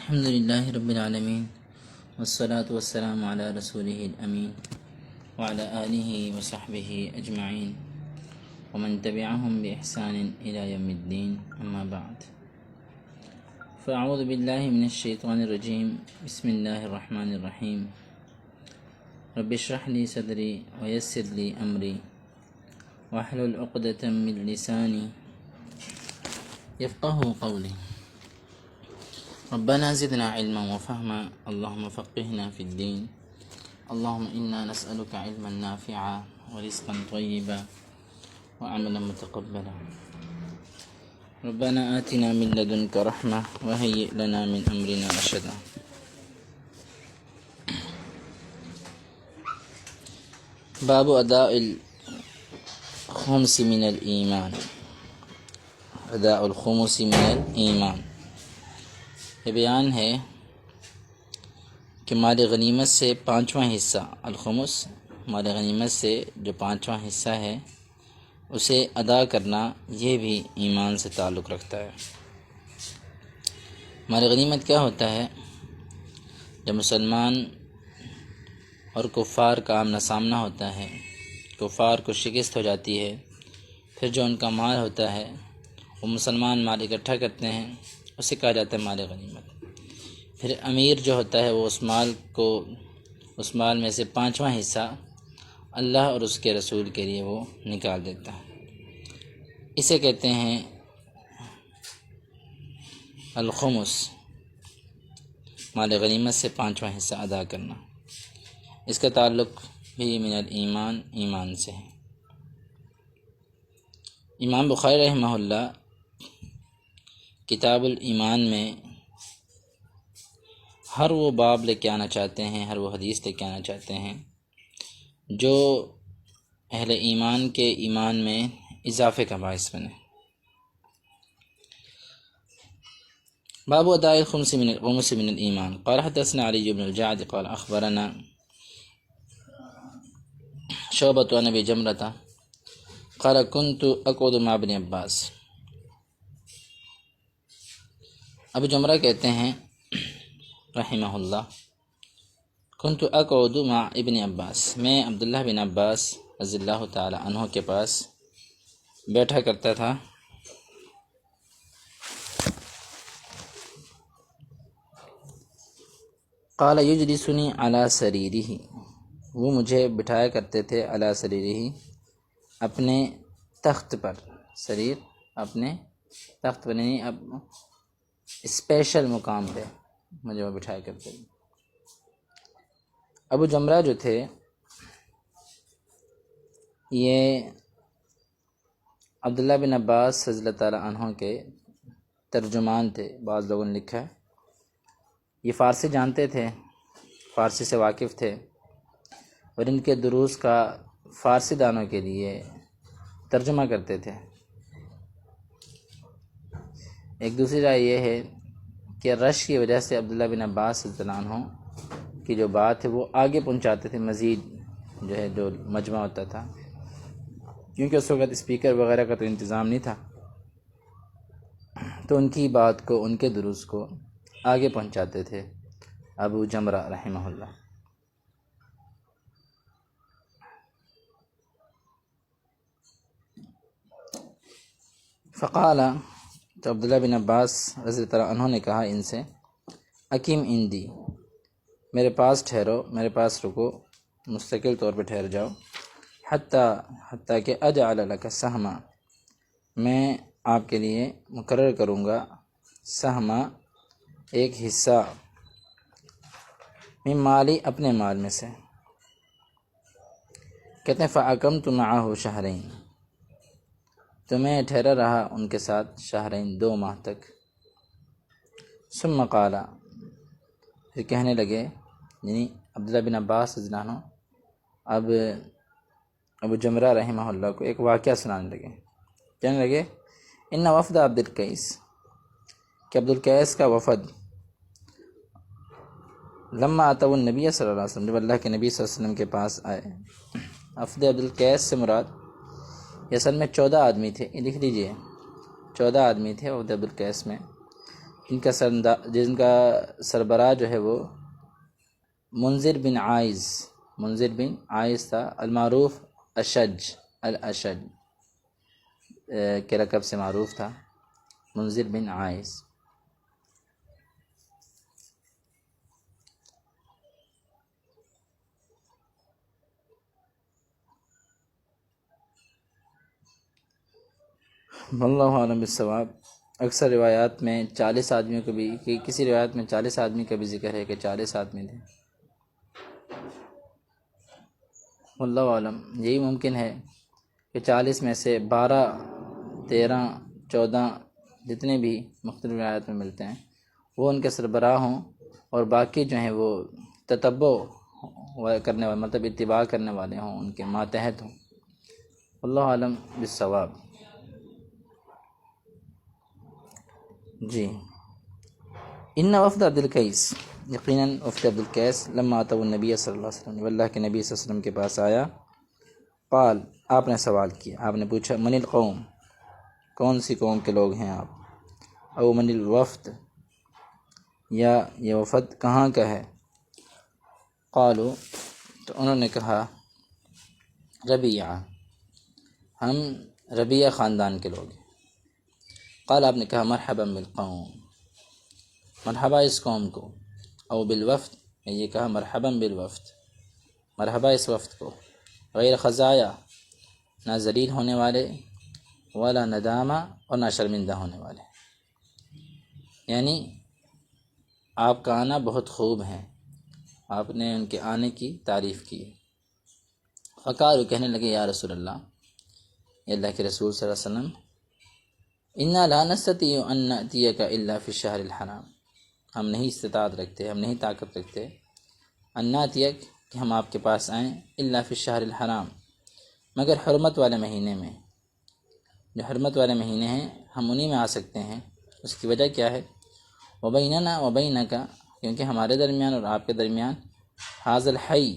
الحمد للہ رب العالمین والصلاة والسلام علی رسولہ الامین وعلی آلہ وصحبہ اجمعین ومن تبعہم بإحسان الی یوم الدین اما بعد فاعوذ باللہ من الشیطان الرجیم بسم اللہ الرحمن الرحیم رب اشرح لی صدری ویسر لی امری واحلل عقدۃ من لسانی یفقہوا قولی ربنا زدنا علما وفهما اللهم فقهنا في الدين اللهم إنا نسألك علما نافعا ورزقا طيبا وعملا متقبلا ربنا آتنا من لدنك رحمة وهيئ لنا من أمرنا رشدا. باب اداء الخمس من الإيمان. اداء الخمس من الإيمان، یہ بیان ہے کہ مال غنیمت سے پانچواں حصہ، الخمس مال غنیمت سے جو پانچواں حصہ ہے اسے ادا کرنا یہ بھی ایمان سے تعلق رکھتا ہے. مال غنیمت کیا ہوتا ہے؟ جب مسلمان اور کفار کا آمنا سامنا ہوتا ہے، کفار کو شکست ہو جاتی ہے، پھر جو ان کا مال ہوتا ہے وہ مسلمان مال اکٹھا کرتے ہیں، اسے کہا جاتا ہے مال غنیمت. پھر امیر جو ہوتا ہے وہ اس مال میں سے پانچواں حصہ اللہ اور اس کے رسول کے لیے وہ نکال دیتا ہے. اسے کہتے ہیں الخمس، مال غنیمت سے پانچواں حصہ ادا کرنا. اس کا تعلق بھی من الایمان، ایمان سے ہے. امام بخاری رحمہ اللہ کتاب الایمان میں ہر وہ باب لے کے آنا چاہتے ہیں، ہر وہ حدیث لے کے آنا چاہتے ہیں جو اہل ایمان کے ایمان میں اضافے کا باعث بنے. باب اداء الخمس من الایمان. قال حدثنا علی بن الجعد قال اخبرنا شعبۃ عن ابی جمرۃ قال كنت اقعد مع ابن عباس. ابو جمرہ کہتے ہیں رحمہ اللہ، كنت اقعد مع ابن عباس، میں عبداللہ بن عباس رضی اللہ تعالی عنہ کے پاس بیٹھا کرتا تھا. قال یجلسنی علی سریرہ، وہ مجھے بٹھایا کرتے تھے علی سریرہ، اپنے تخت پر. سریر اپنے تخت پر، یعنی اسپیشل مقام پہ مجھے وہ بٹھایا کرتے تھے. ابو جمرہ جو تھے یہ عبداللہ بن عباس رضی اللہ تعالیٰ عنہ کے ترجمان تھے. بعض لوگوں نے لکھا ہے یہ فارسی جانتے تھے، فارسی سے واقف تھے، اور ان کے دروس کا فارسی دانوں کے لیے ترجمہ کرتے تھے. ایک دوسری رائے یہ ہے کہ رش کی وجہ سے عبداللہ بن عباس رضی اللہ عنہ کی جو بات ہے وہ آگے پہنچاتے تھے، مزید جو ہے جو مجمع ہوتا تھا، کیونکہ اس وقت اسپیکر وغیرہ کا تو انتظام نہیں تھا، تو ان کی بات کو، ان کے دروس کو آگے پہنچاتے تھے ابو جمرہ رحمہ اللہ. فقال، تو عبداللہ بن عباس رضی اللہ عنہ نے کہا ان سے، اقیم عندی، میرے پاس ٹھہرو، میرے پاس رکو، مستقل طور پہ ٹھہر جاؤ. حتیٰ کہ اجعل لک سہما، میں آپ کے لیے مقرر کروں گا سہما، ایک حصہ، من مالی، اپنے مال میں سے. کہتے ہیں فاقمت معہ شہرین، تو میں ٹھہرا رہا ان کے ساتھ شہرین، 2 ماہ تک. ثم قال، پھر کہنے لگے، یعنی عبداللہ بن عباس رضی اللہ عنہ اب ابو جمرہ رحمہ اللہ کو ایک واقعہ سنانے لگے. کہنے لگے ان وفد عبد القیس، کہ عبد القیس کا وفد، لما اتوا النبی صلی اللہ علیہ وسلم، جب اللہ کے نبی صلی اللہ علیہ وسلم کے پاس آئے. وفد عبد القیس سے مراد یہ اصل میں 14 آدمی تھے، یہ لکھ لیجئے، 14 آدمی تھے وفد عبد القیس میں. جن کا سربراہ جو ہے وہ منذر بن عائز تھا، المعروف الاشج کے لقب سے معروف تھا، منذر بن عائز۔ واللہ عالم بالصواب۔ اکثر روایات میں 40 آدمیوں کو بھی، کسی روایت میں 40 آدمی کا بھی ذکر ہے کہ 40 آدمی تھے۔ واللہ عالم، یہی ممکن ہے کہ 40 میں سے 12، 13، 14 جتنے بھی مختلف روایات میں ملتے ہیں وہ ان کے سربراہ ہوں، اور باقی جو ہیں وہ تتبع کرنے والے، مطلب اتباع کرنے والے ہوں، ان کے ماتحت ہوں۔ واللہ عالم بالصواب۔ جی، ان وفد عبد القیس، یقیناً وفد عبد القیس لما اتوا النبی صلی اللہ علیہ وسلم، وہ اللہ کے نبی صلی اللہ علیہ وسلم کے پاس آیا، قال، آپ نے سوال کیا، آپ نے پوچھا، من القوم، کون سی قوم کے لوگ ہیں آپ، او من الوفد، یا یہ وفد کہاں کا ہے، قالوا، تو انہوں نے کہا، ربیعہ، ہم ربیعہ خاندان کے لوگ ہیں۔ قال، آپ نے کہا، مرحبا بالقوم، مرحبا اس قوم کو، او بالوفد، میں یہ کہا مرحبا بالوفد، مرحبا اس وفد کو، غیر خزایا، نہ ذلیل ہونے والے، ولا ندامہ، اور نہ شرمندہ ہونے والے، یعنی آپ کا آنا بہت خوب ہے، آپ نے ان کے آنے کی تعریف کی۔ فقالوا، کہنے لگے، یا رسول اللہ، یہ اللہ کے رسول صلی اللہ علیہ وسلم، انا لا نستطيع ان ناتيك الا في الشهر الحرام، ہم نہیں استطاعت رکھتے، ہم نہیں طاقت رکھتے، ان ناتیک، کہ ہم آپ کے پاس آئیں، الا فی الشہر الحرام، مگر حرمت والے مہینے میں، جو حرمت والے مہینے ہیں ہم انہی میں آ سکتے ہیں۔ اس کی وجہ کیا ہے، وبیننا وبینک، کیونکہ ہمارے درمیان اور آپ کے درمیان، ھذا الحی،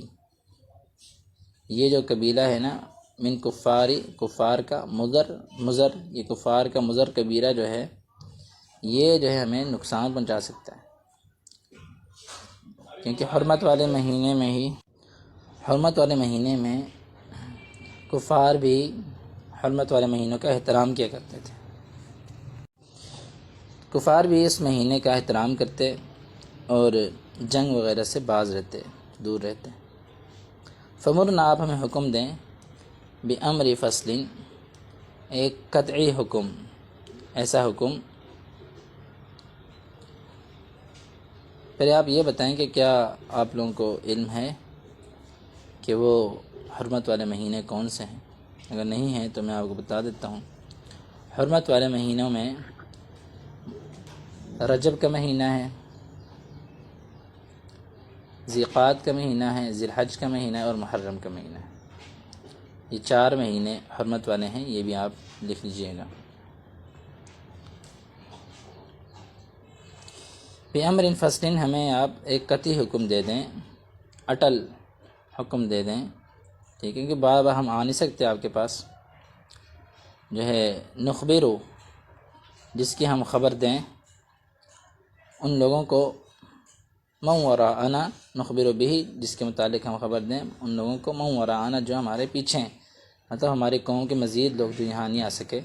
یہ جو قبیلہ ہے نا، من کفار کا مضر، یہ کفار کا مضر قبیلہ جو ہے، یہ جو ہے ہمیں نقصان پہنچا سکتا ہے، کیونکہ حرمت والے مہینے میں کفار بھی حرمت والے مہینوں کا احترام کیا کرتے تھے، کفار بھی اس مہینے کا احترام کرتے اور جنگ وغیرہ سے باز رہتے، دور رہتے۔ فمرنا، آپ ہمیں حکم دیں، بامر فصل، ایک قطعی حکم، ایسا حکم، پھر آپ یہ بتائیں کہ کیا آپ لوگوں کو علم ہے کہ وہ حرمت والے مہینے کون سے ہیں؟ اگر نہیں ہیں تو میں آپ کو بتا دیتا ہوں۔ حرمت والے مہینوں میں رجب کا مہینہ ہے، ذیقعد کا مہینہ ہے، ذی الحج کا مہینہ ہے، اور محرم کا مہینہ ہے۔ یہ 4 مہینے حرمت والے ہیں، یہ بھی آپ لکھ لیجئے گا۔ بِأَمْرٍ فَصْلٍ، ہمیں آپ ایک قطعی حکم دے دیں، اٹل حکم دے دیں، ٹھیک ہے، کہ بار بار ہم آ نہیں سکتے آپ کے پاس، جو ہے نخبرو، جس کی ہم خبر دیں، ان لوگوں کو، من وراءنا نخبر بہ، جس کے متعلق ہم خبر دیں ان لوگوں کو، من وراءنا، جو ہمارے پیچھے ہیں، مطلب ہماری قوم کے مزید لوگ جو یہاں نہیں آ سکے،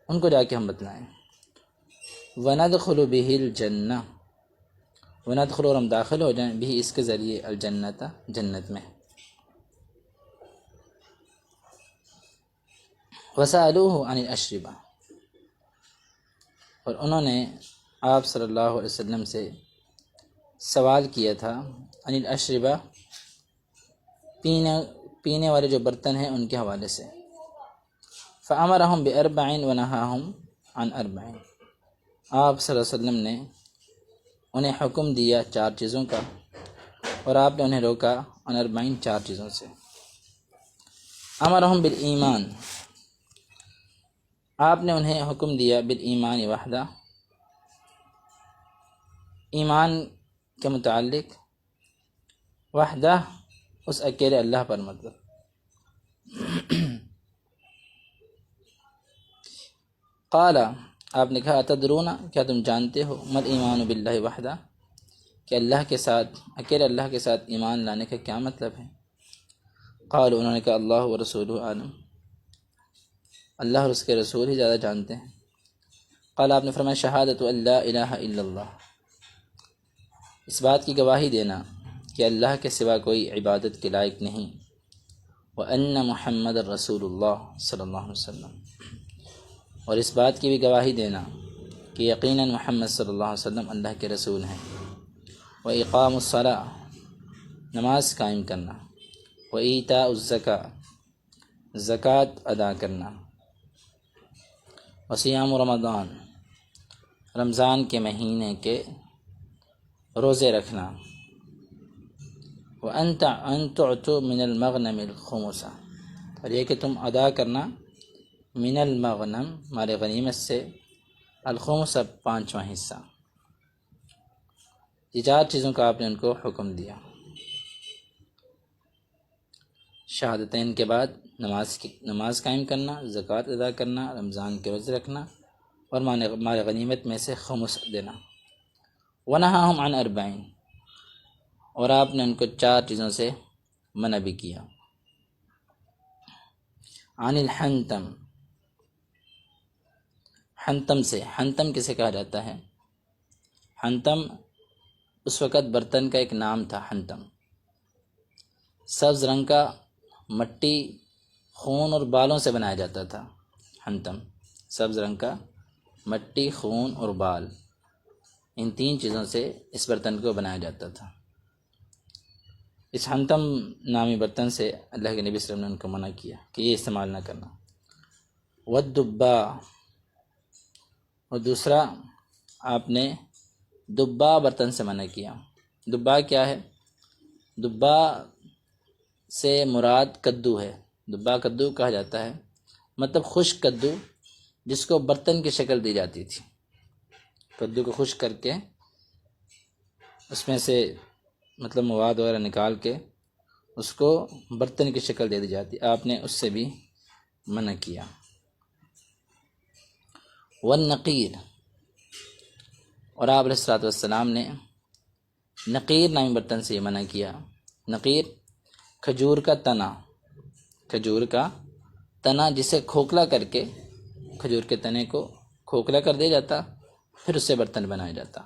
ان کو جا کے ہم بتلائیں۔ وندخل بہ الجنہ، وندخل، اور ہم داخل ہو جائیں، بھی اس کے ذریعے، الجنت، جنت میں۔ وسألوہ عن الاشربہ، اور انہوں نے آپ صلی اللہ علیہ وسلم سے سوال کیا تھا، عن الاشربہ، پینے والے جو برتن ہیں ان کے حوالے سے۔ فامرہم باربع ونہاہم عن اربع، آپ صلی اللہ علیہ وسلم نے انہیں حکم دیا 4 چیزوں کا، اور آپ نے انہیں روکا عن اربع، 4 چیزوں سے۔ امرہم بالایمان، آپ نے انہیں حکم دیا بالایمان وحدہ، ایمان کے متعلق، وحدہ، اس اکیلے اللہ پر، مطلب قال، آپ نے کہا اتدرون، کیا تم جانتے ہو مل ایمان باللہ وحدہ، کہ اللہ کے ساتھ، اکیلے اللہ کے ساتھ ایمان لانے کا کیا مطلب ہے؟ قالوا، انہوں نے کہا اللہ و رسولہ عالم، اللہ اور اس کے رسول ہی زیادہ جانتے ہیں۔ قال، آپ نے فرمایا شہادت ان لا الہ الا اللہ، اس بات کی گواہی دینا کہ اللہ کے سوا کوئی عبادت کے لائق نہیں، وَأَنَّ محمد الرسول اللہ صلی اللہ علیہ وسلم، اور اس بات کی بھی گواہی دینا کہ یقیناً محمد صلی اللہ علیہ وسلم اللہ کے رسول ہیں، وَإِقَامُ الصَّلَاةِ، نماز قائم کرنا، وَإِيتَاءُ الزَّكَاةِ، زکوٰۃ ادا کرنا، وصیام رمضان، رمضان کے مہینے کے روزے رکھنا، وَأَن تُعْتُوا مِنَ الْمَغْنَمِ الْخُمُسَ، اور یہ کہ تم ادا کرنا من المغنم، مال غنیمت سے، الخمس، پانچواں حصہ۔ یہ چار چیزوں کا آپ نے ان کو حکم دیا۔ شہادتین کے بعد نماز قائم کرنا، زکوٰۃ ادا کرنا، رمضان کے روزے رکھنا، اور مال غنیمت میں سے خمس دینا۔ وَنَهَاهُمْ عَنْ أَرْبَعٍ، اور آپ نے ان کو چار چیزوں سے منع بھی کیا۔ عن الحنتم، حنتم سے، حنتم کسے کہا جاتا ہے؟ حنتم اس وقت برتن کا ایک نام تھا۔ حنتم سبز رنگ کا مٹی، خون اور بالوں سے بنایا جاتا تھا۔ حنتم سبز رنگ کا مٹی، خون اور بال، ان تین چیزوں سے اس برتن کو بنایا جاتا تھا۔ اس حنتم نامی برتن سے اللہ کے نبی صلی اللہ علیہ وسلم نے ان کو منع کیا کہ یہ استعمال نہ کرنا۔ والدبا، اور دوسرا آپ نے دبا برتن سے منع کیا۔ دبا کیا ہے؟ دبا سے مراد کدو ہے۔ دبا کدو کہا جاتا ہے، مطلب خشک کدو جس کو برتن کی شکل دی جاتی تھی۔ کدو کو خشک کر کے اس میں سے مطلب مواد وغیرہ نکال کے اس کو برتن کی شکل دے دی جاتی، آپ نے اس سے بھی منع کیا۔ والنقیر، اور آپ علیہ الصلوۃ والسلام نے نقیر نامی برتن سے یہ منع کیا۔ نقیر کھجور کا تنا، کھجور کا تنا جسے کھوکھلا کر کے، کھجور کے تنے کو کھوکھلا کر دیا جاتا، پھر اس سے برتن بنایا جاتا،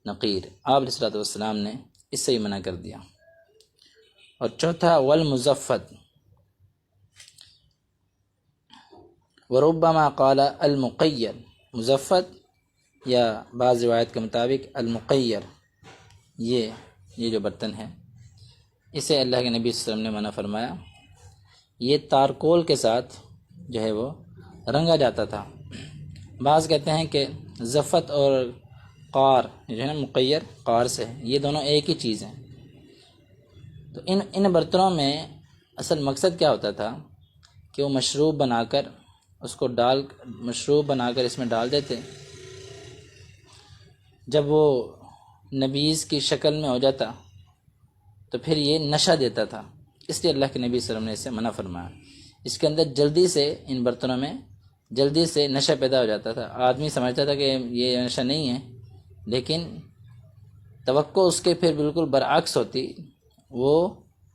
نقیر۔ آپ علیہ الصلوۃ والسلام نے اس سے ہی منع کر دیا۔ اور چوتھا والمزفت، وربما قال المقیر، مزفت یا بعض روایت کے مطابق المقیر، یہ جو برتن ہے اسے اللہ کے نبی صلی اللہ علیہ وسلم نے منع فرمایا۔ یہ تارکول کے ساتھ جو ہے وہ رنگا جاتا تھا۔ بعض کہتے ہیں کہ زفت اور قار جو ہے نا، مقیر قار سے، یہ دونوں ایک ہی چیز ہیں۔ تو ان برتنوں میں اصل مقصد کیا ہوتا تھا کہ وہ مشروب بنا کر اس کو مشروب بنا کر اس میں ڈال دیتے، جب وہ نبیذ کی شکل میں ہو جاتا تو پھر یہ نشہ دیتا تھا، اس لیے اللہ کے نبی صلی اللہ علیہ وسلم نے اسے منع فرمایا۔ اس کے اندر جلدی سے، ان برتنوں میں جلدی سے نشہ پیدا ہو جاتا تھا، آدمی سمجھتا تھا کہ یہ نشہ نہیں ہے، لیکن توقع اس کے پھر بالکل برعکس ہوتی، وہ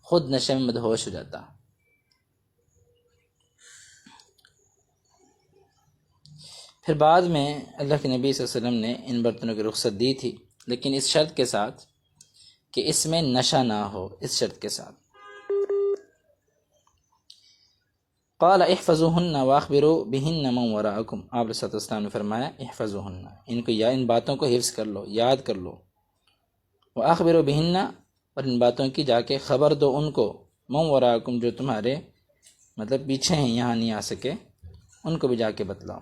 خود نشے میں مدہوش ہو جاتا۔ پھر بعد میں اللہ کے نبی صلی اللہ علیہ وسلم نے ان برتنوں کی رخصت دی تھی، لیکن اس شرط کے ساتھ کہ اس میں نشہ نہ ہو، اس شرط کے ساتھ۔ قال احفظوہن واخبروا بہن من وراءکم، آپ علیہ السلام نے فرمایا احفظوہن، ان کو، یا ان باتوں کو حفظ کر لو، یاد کر لو، واخبروا بہن، اور ان باتوں کی جا کے خبر دو ان کو، من وراءکم، جو تمہارے مطلب پیچھے ہیں، یہاں نہیں آ سکے، ان کو بھی جا کے بتلاؤ۔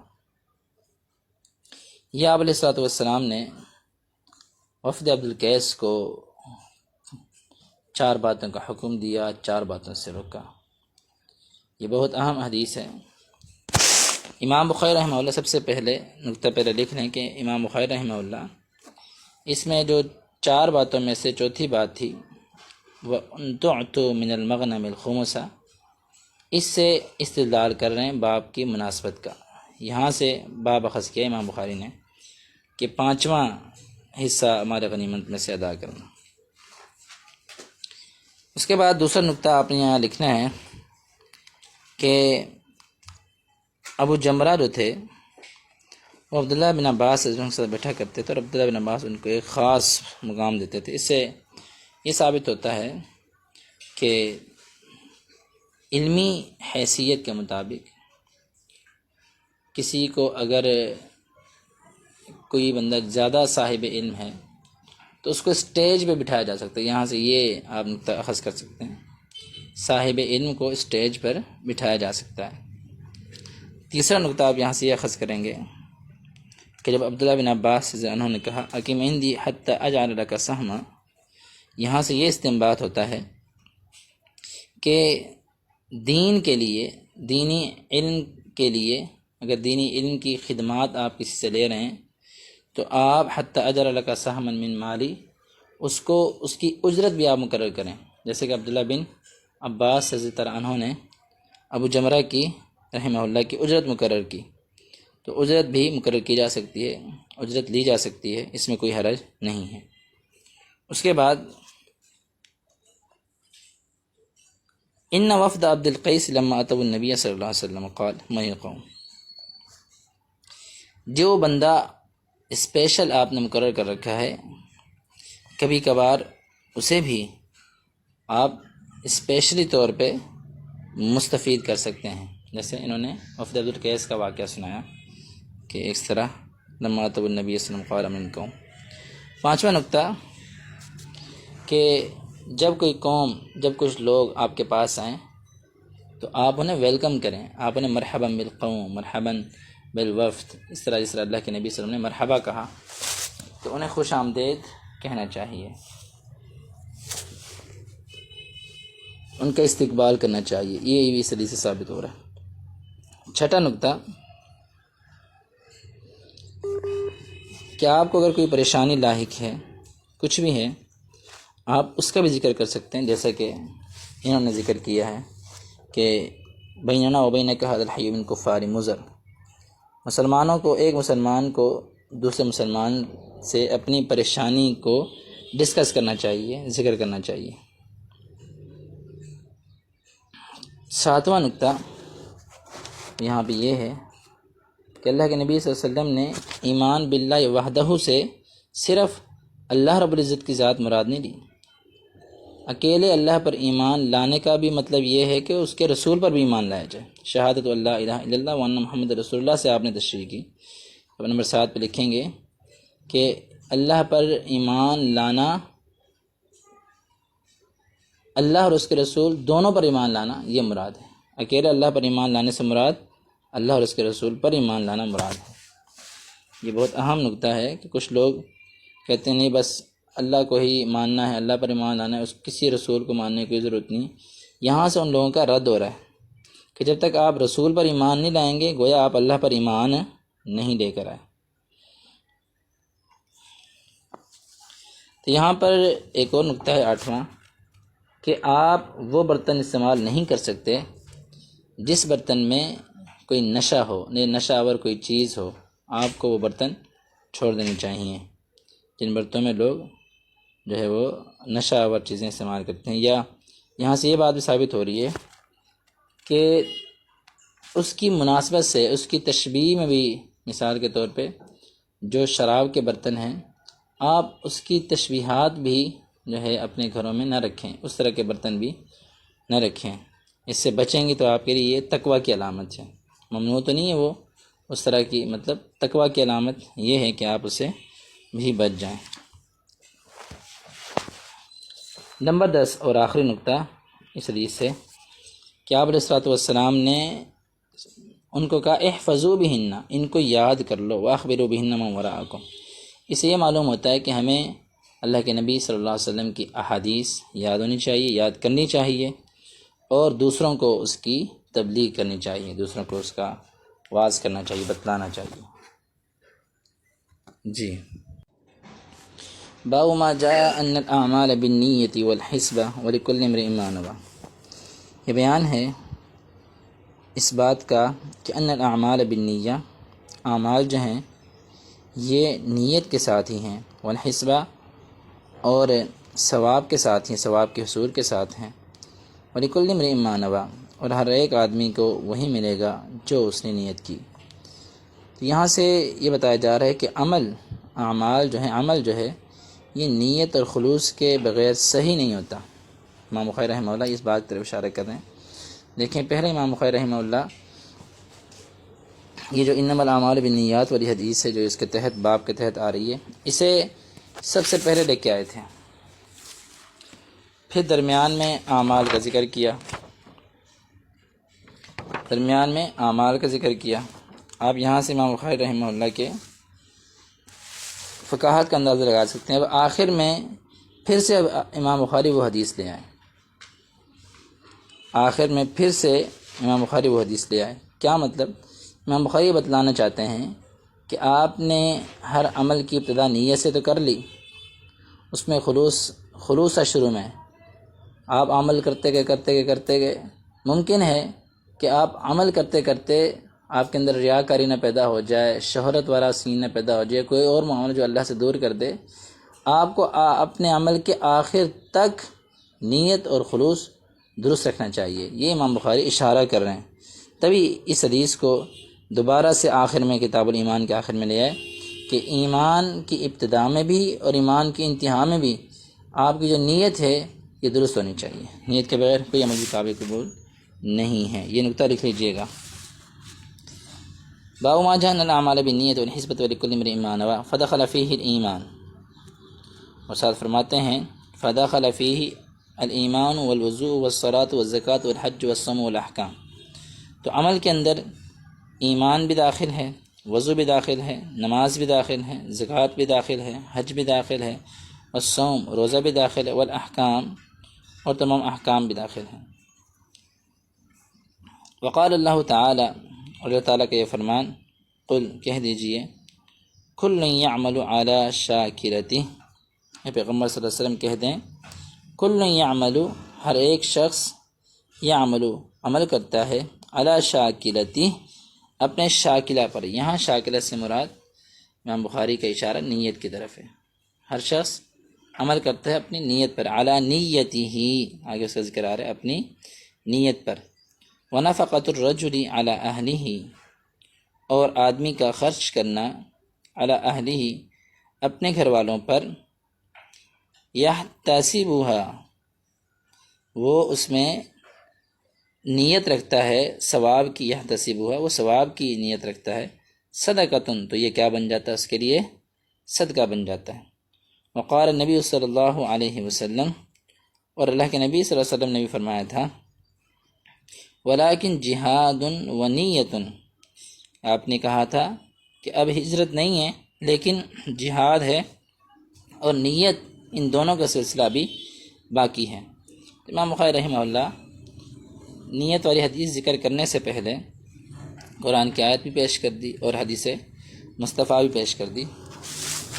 یہ آپ علیہ الصلوۃ والسلام نے وفد عبد القیس کو 4 باتوں کا حکم دیا، 4 باتوں سے روکا۔ یہ بہت اہم حدیث ہے۔ امام بخاری رحمہ اللہ، سب سے پہلے نقطہ پہلے لکھ لیں کہ امام بخاری رحمہ اللہ اس میں جو 4 باتوں میں سے چوتھی بات تھی، وَأَن تُعْتُوا مِنَ الْمَغْنَمِ الْخُمُسَ، اس سے استدلال کر رہے ہیں باب کی مناسبت کا، یہاں سے باب اخذ کیا امام بخاری نے کہ 5واں حصہ ہمارے غنیمت میں سے ادا کرنا۔ اس کے بعد دوسرا نقطہ آپ نے یہاں لکھنا ہے کہ ابو جمرہ جو تھے وہ عبداللہ بن عباس سے بیٹھا کرتے تھے، اور عبداللہ بن عباس ان کو ایک خاص مقام دیتے تھے۔ اس سے یہ ثابت ہوتا ہے کہ علمی حیثیت کے مطابق کسی کو اگر کوئی بندہ زیادہ صاحب علم ہے تو اس کو اسٹیج پہ بٹھایا جا سکتا ہے۔ یہاں سے یہ آپ نقطہ اخذ کر سکتے ہیں، صاحب علم کو اسٹیج پر بٹھایا جا سکتا ہے۔ تیسرا نقطہ آپ یہاں سے یہ اخذ کریں گے کہ جب عبداللہ بن عباس سے انہوں نے کہا اقیم عندی حتی اجعل لک سہما، یہاں سے یہ استنباط ہوتا ہے کہ دین کے لیے، دینی علم کے لیے اگر دینی علم کی خدمات آپ کسی سے لے رہے ہیں تو آپ حتی اجعل لک سہما من مالی، اس کو اس کی اجرت بھی آپ مقرر کریں، جیسے کہ عبداللہ بن عباس رضی اللہ عنہ نے ابو جمرہ کی رحمہ اللہ کی اجرت مقرر کی، تو اجرت بھی مقرر کی جا سکتی ہے، اجرت لی جا سکتی ہے، اس میں کوئی حرج نہیں ہے۔ اس کے بعد ان وفد عبد القیس لما اتوا النبی صلی اللہ علیہ وسلم قال ما القوم، جو بندہ اسپیشل آپ نے مقرر کر رکھا ہے کبھی کبھار اسے بھی آپ اسپیشلی طور پہ مستفید کر سکتے ہیں، جیسے انہوں نے وفد عبد القیس کا واقعہ سنایا کہ اس طرح لما اتوا النبی صلی اللہ علیہ وسلم قال من قوم۔ 5واں نقطہ کہ جب کوئی قوم، جب کچھ لوگ آپ کے پاس آئیں تو آپ انہیں ویلکم کریں، آپ انہیں مرحبا بالقوم، مرحبا بالوفد، اس طرح جس طرح اللہ کے نبی صلی اللہ علیہ وسلم نے مرحبا کہا تو انہیں خوش آمدید کہنا چاہیے، ان کا استقبال کرنا چاہیے، یہ بھی اس حدیث سے ثابت ہو رہا ہے۔ 6واں نقطہ کہ آپ کو اگر کوئی پریشانی لاحق ہے، کچھ بھی ہے، آپ اس کا بھی ذکر کر سکتے ہیں، جیسا کہ انہوں نے ذکر کیا ہے کہ بیننا و بینک ھذا الحی من کفار مضر، مسلمانوں کو، ایک مسلمان کو دوسرے مسلمان سے اپنی پریشانی کو ڈسکس کرنا چاہیے، ذکر کرنا چاہیے۔ 7واں نقطہ یہاں پہ یہ ہے کہ اللہ کے نبی صلی اللہ علیہ وسلم نے ایمان باللہ وحدہ سے صرف اللہ رب العزت کی ذات مراد نہیں لی، اکیلے اللہ پر ایمان لانے کا بھی مطلب یہ ہے کہ اس کے رسول پر بھی ایمان لایا جائے، شہادت اللہ الہ الا اللہ وان محمد رسول اللہ سے آپ نے تشریح کی۔ اب نمبر 7 پہ لکھیں گے کہ اللہ پر ایمان لانا، اللہ اور اس کے رسول دونوں پر ایمان لانا یہ مراد ہے، اکیلے اللہ پر ایمان لانے سے مراد اللہ اور اس کے رسول پر ایمان لانا مراد ہے۔ یہ بہت اہم نقطہ ہے کہ کچھ لوگ کہتے ہیں نہیں بس اللہ کو ہی ماننا ہے، اللہ پر ایمان لانا ہے، اس کسی رسول کو ماننے کی ضرورت نہیں۔ یہاں سے ان لوگوں کا رد ہو رہا ہے کہ جب تک آپ رسول پر ایمان نہیں لائیں گے گویا آپ اللہ پر ایمان نہیں لے کر آئے۔ تو یہاں پر ایک اور نقطہ ہے 8واں کہ آپ وہ برتن استعمال نہیں کر سکتے جس برتن میں کوئی نشہ ہو، نشہ آور کوئی چیز ہو، آپ کو وہ برتن چھوڑ دینے چاہیے۔ جن برتنوں میں لوگ جو ہے وہ نشہ آور چیزیں استعمال کرتے ہیں، یا یہاں سے یہ بات بھی ثابت ہو رہی ہے کہ اس کی مناسبت سے، اس کی تشبیہ میں بھی، مثال کے طور پہ جو شراب کے برتن ہیں آپ اس کی تشبیہات بھی جو ہے اپنے گھروں میں نہ رکھیں، اس طرح کے برتن بھی نہ رکھیں، اس سے بچیں گی تو آپ کے لیے یہ تقوی کی علامت ہے، ممنوع تو نہیں ہے وہ اس طرح کی، مطلب تقوی کی علامت یہ ہے کہ آپ اسے بھی بچ جائیں۔ نمبر 10 اور آخری نقطہ اس حدیث سے کہ آپ علیہ الصلوۃ والسلام نے ان کو کہا احفظوا بہن، ان کو یاد کر لو، واخبروا بہن من وراءکم۔ اس سے یہ معلوم ہوتا ہے کہ ہمیں اللہ کے نبی صلی اللہ علیہ وسلم کی احادیث یاد ہونی چاہیے، یاد کرنی چاہیے، اور دوسروں کو اس کی تبلیغ کرنی چاہیے، دوسروں کو اس کا واعظ کرنا چاہیے، بتلانا چاہیے۔ جی، باب ما جاء ان الاعمال بالنیۃ والحسبہ ولکل امرئ ما نویٰ، یہ بیان ہے اس بات کا کہ ان الاعمال بالنیہ، اعمال جو ہیں یہ نیت کے ساتھ ہی ہیں، والحسبہ اور ثواب کے ساتھ ہیں، ثواب کے حصول کے ساتھ ہیں، وَلِكُلِّ امْرِئٍ مَّا نَوَىٰ اور ہر ایک آدمی کو وہی ملے گا جو اس نے نیت کی۔ تو یہاں سے یہ بتایا جا رہا ہے کہ عمل جو ہے یہ نیت اور خلوص کے بغیر صحیح نہیں ہوتا۔ امام بخاری رحمہ اللہ اس بات کی طرف اشارہ کر رہے ہیں۔ دیکھیں پہلے امام بخاری رحمہ اللہ یہ جو انما الاعمال بالنیات والی حدیث ہے جو اس کے تحت باب کے تحت آ رہی ہے، اسے سب سے پہلے لے کے آئے تھے، پھر درمیان میں اعمال کا ذکر کیا، آپ یہاں سے امام بخاری رحمہ اللہ کے فقاہت کا اندازہ لگا سکتے ہیں۔ اب آخر میں پھر سے امام بخاری وہ حدیث لے آئے، کیا مطلب؟ امام بخاری یہ بتلانا چاہتے ہیں کہ آپ نے ہر عمل کی ابتدا نیت سے تو کر لی، اس میں خلوص شروع میں آپ عمل کرتے گئے، ممکن ہے کہ آپ عمل کرتے کرتے آپ کے اندر ریاکاری نہ پیدا ہو جائے، شہرت والا سین نہ پیدا ہو جائے، کوئی اور معاملہ جو اللہ سے دور کر دے۔ آپ کو اپنے عمل کے آخر تک نیت اور خلوص درست رکھنا چاہیے، یہ امام بخاری اشارہ کر رہے ہیں۔ تبھی اس حدیث کو دوبارہ سے آخر میں کتاب الایمان کے آخر میں لے آئے کہ ایمان کی ابتدا میں بھی اور ایمان کی انتہا میں بھی آپ کی جو نیت ہے یہ درست ہونی چاہیے، نیت کے بغیر کوئی عمل بھی قابل قبول نہیں ہے، یہ نقطہ لکھ لیجئے گا۔ باب ما جاء ان الاعمال بالنیۃ والحسبۃ ولکل امرئ ما نویٰ فدخل فیہ الایمان، اور ساتھ فرماتے ہیں فدخل فیہ الایمان والوضوء والصلاۃ والزکوٰۃ والحج والصوم والاحکام، تو عمل کے اندر ایمان بھی داخل ہے، وضو بھی داخل ہے، نماز بھی داخل ہے، زکوٰۃ بھی داخل ہے، حج بھی داخل ہے، والصوم روزہ بھی داخل ہے، والاحکام اور تمام احکام بھی داخل ہیں۔ وقال اللہ تعالی، اور اللہ تعالیٰ کا یہ فرمان، قل کہہ دیجئے، کل یعمل علی شاکرتہ، اے پیغمبر صلی اللہ علیہ وسلم کہہ دیں، کل یعمل ہر ایک شخص، یعمل عمل کرتا ہے، علی شاکرتہ اپنے شاکلہ پر، یہاں شاکلہ سے مراد امام بخاری کا اشارہ نیت کی طرف ہے، ہر شخص عمل کرتا ہے اپنی نیت پر، علی نیتہ، آگے اس کا ذکر آ رہا ہے اپنی نیت پر، ونفقۃ الرجل علی اہلہ اور آدمی کا خرچ کرنا، علی اہلہ اپنے گھر والوں پر، یحتسبھا وہ اس میں نیت رکھتا ہے ثواب کی، یحتسبھا وہ ثواب کی نیت رکھتا ہے، صدقۃ تو یہ کیا بن جاتا ہے اس کے لیے؟ صدقہ بن جاتا ہے۔ وقال نبی صلی اللہ علیہ وسلم، اور اللہ کے نبی صلی اللہ علیہ وسلم نے بھی فرمایا تھا، ولیکن جہاد و نیت، آپ نے کہا تھا کہ اب ہجرت نہیں ہے لیکن جہاد ہے اور نیت، ان دونوں کا سلسلہ بھی باقی ہے۔ امام بخاری رحمہ اللہ نیت والی حدیث ذکر کرنے سے پہلے قرآن کی آیت بھی پیش کر دی اور حدیث مصطفیٰ بھی پیش کر دی،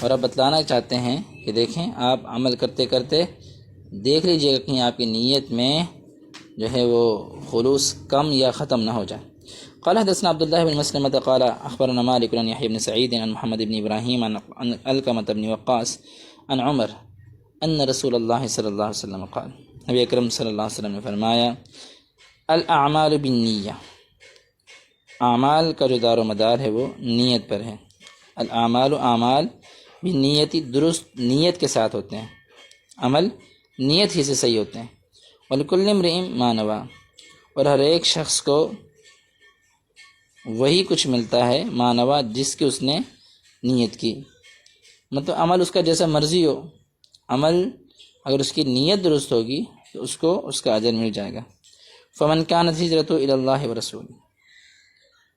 اور اب بتلانا چاہتے ہیں کہ دیکھیں آپ عمل کرتے کرتے دیکھ لیجئے گا کہیں آپ کی نیت میں جو ہے وہ خلوص کم یا ختم نہ ہو جائے۔ قال حدثنا عبد الله بن مسلمة قال اخبرنا مالك عن يحيى بن سعيد عن محمد بن ابراهيم عن علقمة بن وقاص عن عمر ان رسول اللہ صلی اللہ علیہ وسلم قال، نبی اکرم صلی اللہ علیہ وسلم نے فرمایا، الاعمال بالنیہ، اعمال کا جو دار و مدار ہے وہ نیت پر ہے، الاعمال اعمال بالنیتی درست نیت کے ساتھ ہوتے ہیں، عمل نیت ہی سے صحیح ہوتے ہیں، ولکل امرئ ما نویٰ اور ہر ایک شخص کو وہی کچھ ملتا ہے، ما نویٰ جس کی اس نے نیت کی، مطلب عمل اس کا جیسا مرضی ہو، عمل اگر اس کی نیت درست ہوگی تو اس کو اس کا اجر مل جائے گا۔ فمن کانت ہجرتہ الی اللہ ورسولہ،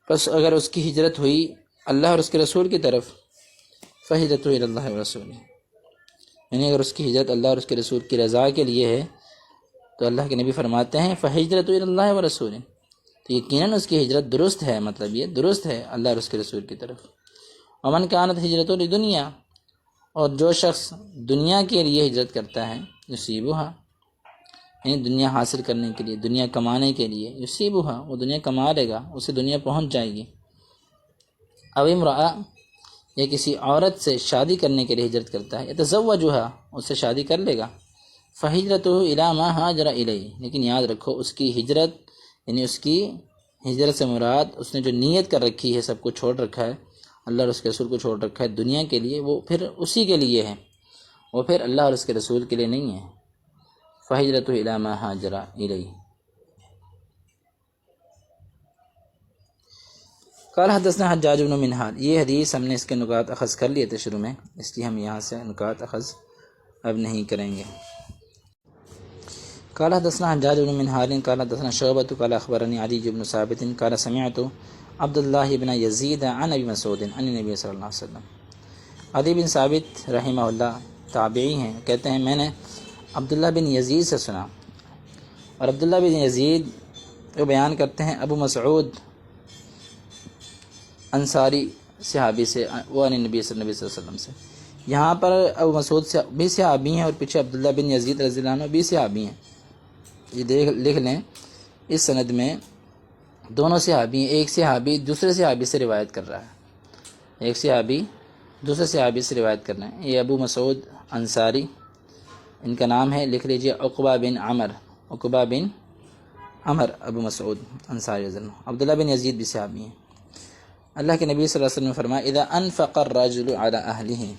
پس اگر اس کی ہجرت ہوئی اللہ اور اس کے رسول کی طرف، فہجرتہ الی اللہ ورسولہ، یعنی اگر اس کی ہجرت اللہ اور اس کے رسول کی رضا کے لیے ہے تو اللہ کے نبی فرماتے ہیں فہجرتہ الی اللہ ورسولہ، تو یقیناً اس کی ہجرت درست ہے، مطلب یہ درست ہے اللہ اور اس کے رسول کی طرف۔ ومن کانت ہجرتہ لدنیا، اور جو شخص دنیا کے لیے ہجرت کرتا ہے، یصیبھا یعنی دنیا حاصل کرنے کے لیے، دنیا کمانے کے لیے، یصیبھا وہ دنیا کما لے گا، اسے دنیا پہنچ جائے گی، او امرأ یا کسی عورت سے شادی کرنے کے لیے ہجرت کرتا ہے یتزوجها اس سے شادی کر لے گا فہجرتہ الی ما ہاجر الیہ لیکن یاد رکھو اس کی ہجرت یعنی اس کی ہجرت سے مراد اس نے جو نیت کر رکھی ہے سب کو چھوڑ رکھا ہے اللہ اور اس کے رسول کو چھوڑ رکھا ہے دنیا کے لیے وہ پھر اسی کے لیے ہے وہ پھر اللہ اور اس کے رسول کے لیے نہیں ہے فہجرتہ الی ما ہاجر الیہ قال حدثنا حجاج بن منہال یہ حدیث ہم نے اس کے نکات اخذ کر لیے تھے شروع میں اس لیے ہم یہاں سے نکات اخذ اب نہیں کریں گے قال حدثنا حجاج بن منہال قال حدثنا شعبۃ قال اخبرني علی بن ثابت قال سمعت عبد اللہ بن یزید عن ابی مسعود عن النبی صلی اللہ علیہ وسلم علی بن ثابت رحمہ اللہ تابعی ہیں کہتے ہیں میں نے عبداللہ بن یزید سے سنا اور عبداللہ بن یزید وہ بیان کرتے ہیں ابو مسعود انصاری صحابی سے وہ عن نبی صلی اللہ علیہ وسلم سے یہاں پر ابو مسعود سے بھی صحابی ہیں اور پیچھے عبداللہ بن یزید رضی اللہ عنہ بھی صحابی ہیں یہ لکھ لیں اس سند میں دونوں صحابی ہیں ایک صحابی دوسرے صحابی سے روایت کر رہا ہے ایک صحابی دوسرے صحابی سے روایت کر رہے ہیں یہ ابو مسعود انصاری ان کا نام ہے لکھ لیجئے عقبہ بن عمر ابو مسعود انصاری رضی اللہ عنہ عبداللہ بن یزید بھی صحابی ہیں اللہ کے نبی صلی اللہ علیہ وسلم نے فرمایا اذا انفق الرجل علی اہلہ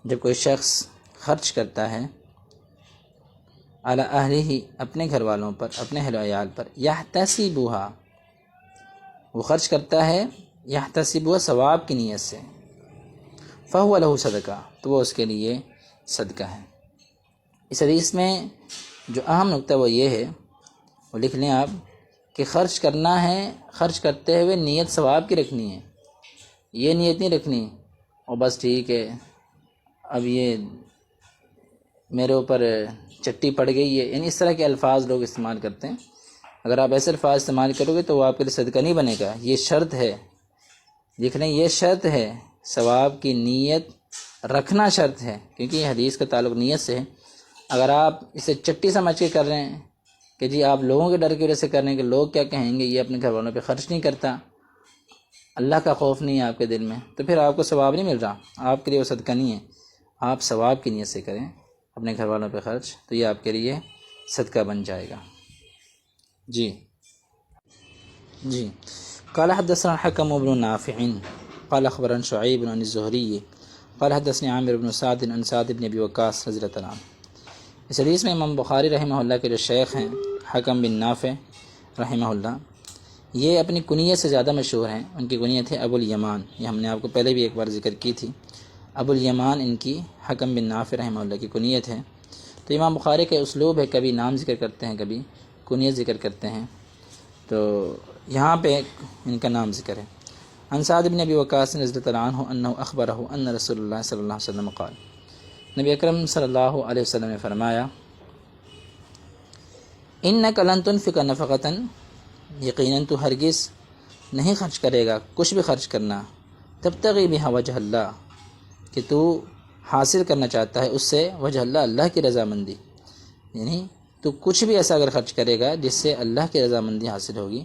جب کوئی شخص خرچ کرتا ہے علی اہلہ اپنے گھر والوں پر اپنے اہل و عیال پر یحتسبها وہ خرچ کرتا ہے یحتسبها ثواب کی نیت سے فہو لہ صدقہ تو وہ اس کے لیے صدقہ ہے اس حدیث میں جو اہم نقطہ وہ یہ ہے وہ لکھ لیں آپ کہ خرچ کرنا ہے خرچ کرتے ہوئے نیت ثواب کی رکھنی ہے یہ نیت نہیں رکھنی اور بس ٹھیک ہے اب یہ میرے اوپر چٹی پڑ گئی ہے یعنی اس طرح کے الفاظ لوگ استعمال کرتے ہیں اگر آپ ایسے الفاظ استعمال کرو گے تو وہ آپ کے لیے صدقہ نہیں بنے گا یہ شرط ہے دیکھ لیں یہ شرط ہے ثواب کی نیت رکھنا شرط ہے کیونکہ یہ حدیث کا تعلق نیت سے ہے اگر آپ اسے چٹی سمجھ کے کر رہے ہیں کہ جی آپ لوگوں کے ڈر کی وجہ سے کر رہے ہیں کہ لوگ کیا کہیں گے یہ اپنے گھر والوں پہ خرچ نہیں کرتا اللہ کا خوف نہیں ہے آپ کے دل میں تو پھر آپ کو ثواب نہیں مل رہا آپ کے لیے وہ صدقہ نہیں ہے آپ ثواب کی نیت سے کریں اپنے گھر والوں پہ خرچ تو یہ آپ کے لیے صدقہ بن جائے گا جی قال حدثنا الحكم بن نافع قال اخبرنا شعيب عن الزهري قال حدثني عامر بن سعد عن سعد بن ابي وقاص رضی اللہ عنہ اس حدیث میں امام بخاری رحمہ اللہ کے جو شیخ ہیں حکم بن نافع رحمہ اللہ یہ اپنی کنیت سے زیادہ مشہور ہیں ان کی کنیت ہے ابو الیمان یہ ہم نے آپ کو پہلے بھی ایک بار ذکر کی تھی ابو الیمان ان کی حکم بن نافع رحمہ اللہ کی کنیت ہے تو امام بخاری کا اسلوب ہے کبھی نام ذکر کرتے ہیں کبھی کنیت ذکر کرتے ہیں تو یہاں پہ ان کا نام ذکر ہے عن سعد بن ابی وقاص رضی اللہ عنہ انہ اخبرہ ان رسول اللہ صلی اللہ علیہ وسلم قال نبی اکرم صلی اللہ علیہ وسلم نے فرمایا انک لن تنفق نفقۃ یقیناً تو ہرگز نہیں خرچ کرے گا کچھ بھی خرچ کرنا تبتغی بہا وجہ اللہ کہ تو حاصل کرنا چاہتا ہے اس سے وجہ اللہ کی رضامندی یعنی تو کچھ بھی ایسا اگر خرچ کرے گا جس سے اللہ کی رضامندی حاصل ہوگی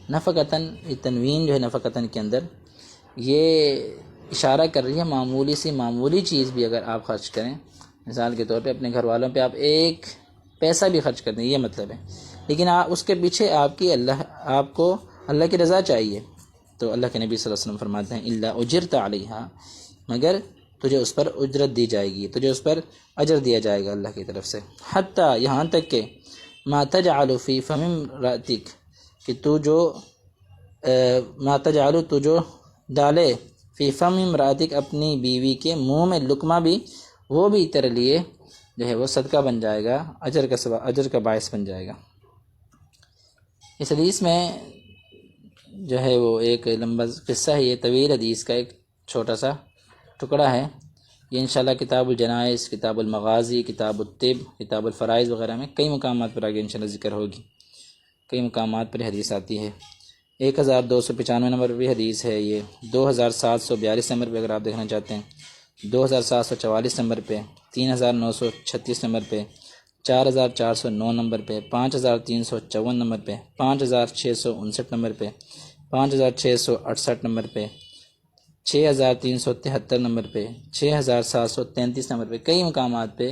نفقتاً یہ تنوین جو ہے نفقتاً کے اندر یہ اشارہ کر رہی ہے معمولی چیز بھی اگر آپ خرچ کریں مثال کے طور پہ اپنے گھر والوں پہ آپ ایک پیسہ بھی خرچ کر دیں یہ مطلب ہے لیکن اس کے پیچھے آپ کو اللہ کی رضا چاہیے تو اللہ کے نبی صلی اللہ علیہ وسلم فرماتے ہیں الا اجرت علیہا مگر تجھے اس پر اجرت دی جائے گی تجھے اس پر اجر دیا جائے گا اللہ کی طرف سے حتیٰ یہاں تک کہ ما تجعل فی فم امرأتک کہ تو جو ما تجعل تو جو ڈالے فی فم امرأتک اپنی بیوی کے منہ میں لقمہ بھی وہ بھی تیرے لیے جو ہے وہ صدقہ بن جائے گا اجر کا باعث بن جائے گا اس حدیث میں جو ہے وہ ایک لمبا قصہ ہے یہ طویل حدیث کا ایک چھوٹا سا ٹکڑا ہے یہ انشاءاللہ کتاب الجنائز کتاب المغازی کتاب الطب کتاب الفرائض وغیرہ میں کئی مقامات پر آگے انشاءاللہ ذکر ہوگی کئی مقامات پر حدیث آتی ہے 1295 نمبر پہ بھی حدیث ہے یہ 2742 نمبر پہ اگر آپ دیکھنا چاہتے ہیں 2744 نمبر پہ 3936 نمبر پہ 4409 نمبر پہ 5354 نمبر پہ 5659 نمبر پہ 5668 نمبر پہ 6373 نمبر پہ، 6733 نمبر پہ، کئی مقامات پہ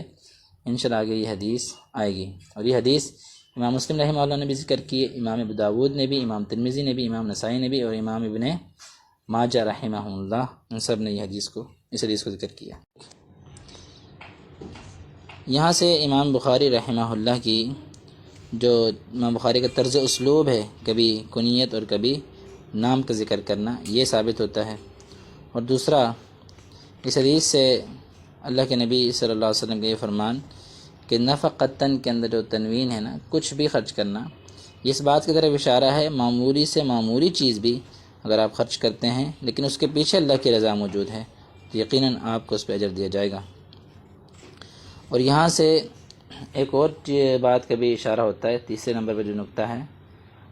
انشاءاللہ آگے یہ حدیث آئے گی۔ اور یہ حدیث امام مسلم رحمہ اللہ نے بھی ذکر کی ہے، امام ابو داود نے بھی، امام ترمذی نے بھی، امام نسائی نے بھی، اور امام ابن ماجہ رحمہ اللہ، ان سب نے اس حدیث کو ذکر کیا۔ یہاں سے امام بخاری رحمہ اللہ کی جو امام بخاری کا طرز اسلوب ہے، کبھی کنیت اور کبھی نام کا ذکر کرنا، یہ ثابت ہوتا ہے۔ اور دوسرا، اس حدیث سے اللہ کے نبی صلی اللہ علیہ وسلم کا یہ فرمان کہ نفقتاً کے اندر جو تنوین ہے نا، کچھ بھی خرچ کرنا، یہ اس بات کی طرف اشارہ ہے معمولی سے معمولی چیز بھی اگر آپ خرچ کرتے ہیں لیکن اس کے پیچھے اللہ کی رضا موجود ہے تو یقیناً آپ کو اس پہ اجر دیا جائے گا۔ اور یہاں سے ایک اور بات کا بھی اشارہ ہوتا ہے، تیسرے نمبر پہ جو نقطہ ہے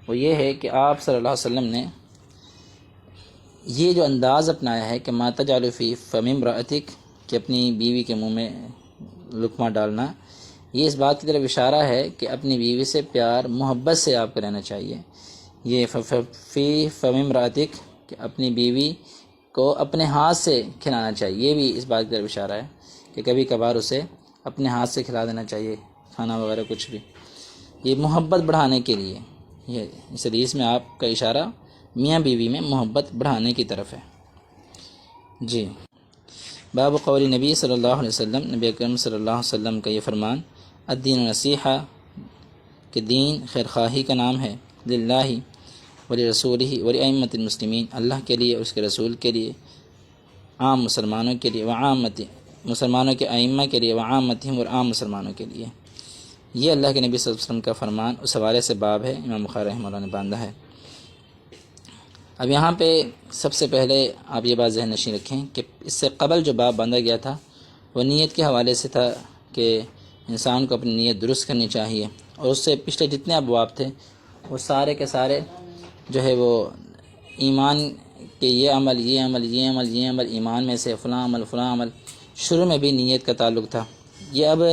وہ یہ ہے کہ آپ صلی اللہ علیہ وسلم نے یہ جو انداز اپنایا ہے کہ ما تجعل فی فم امرأتک، کہ اپنی بیوی کے منہ میں لقمہ ڈالنا، یہ اس بات کی طرف اشارہ ہے کہ اپنی بیوی سے پیار محبت سے آپ کو رہنا چاہیے۔ یہ فی فم امرأتک کہ اپنی بیوی کو اپنے ہاتھ سے کھلانا چاہیے، یہ بھی اس بات کی طرف اشارہ ہے کہ کبھی کبھار اسے اپنے ہاتھ سے کھلا دینا چاہیے کھانا وغیرہ کچھ بھی، یہ محبت بڑھانے کے لیے۔ یہ اس حدیث میں آپ کا اشارہ میاں بیوی میں محبت بڑھانے کی طرف ہے۔ جی، باب قول نبی صلی اللہ علیہ وسلم، نبی اکرم صلی اللہ علیہ وسلم کا یہ فرمان، الدین نصیحہ، کہ دین خیرخواہی کا نام ہے، للہ ولرسولہ ولائمۃ المسلمین، اللہ کے لیے، اس کے رسول کے لیے، عام مسلمانوں کے لیے، وعامت مسلمانوں کے ائمہ کے لیے، وعامتہم اور عام مسلمانوں کے لیے۔ یہ اللہ کے نبی صلی اللہ علیہ وسلم کا فرمان اس حوالے سے باب ہے، امام بخاری رحمہ اللہ نے باندھا ہے۔ اب یہاں پہ سب سے پہلے آپ یہ بات ذہن نشین رکھیں کہ اس سے قبل جو باب باندھا گیا تھا وہ نیت کے حوالے سے تھا کہ انسان کو اپنی نیت درست کرنی چاہیے، اور اس سے پچھلے جتنے ابواب تھے وہ سارے کے سارے جو ہے وہ ایمان کے یہ عمل یہ عمل یہ عمل یہ عمل، ایمان میں سے فلاں عمل فلاں عمل، شروع میں بھی نیت کا تعلق تھا۔ یہ اب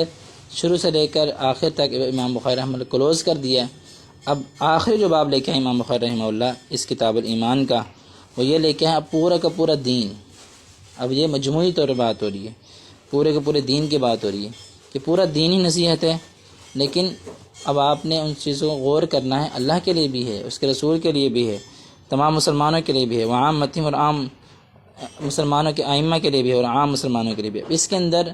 شروع سے لے کر آخر تک امام بخاری رحمہ اللہ کلوز کر دیا۔ اب آخری جو باب لے کے ہیں امام بخاری رحمہ اللہ اس کتاب الایمان کا، وہ یہ لے کے ہیں اب پورا کا پورا دین، اب یہ مجموعی طور پر بات ہو رہی ہے، پورے کے پورے دین کی بات ہو رہی ہے کہ پورا دین ہی نصیحت ہے، لیکن اب آپ نے ان چیزوں کو غور کرنا ہے، اللہ کے لیے بھی ہے، اس کے رسول کے لیے بھی ہے، تمام مسلمانوں کے لیے بھی ہے، وعامتہم اور عام مسلمانوں کے ائمہ کے لیے بھی ہے، اور عام مسلمانوں کے لیے بھی ہے۔ اس کے اندر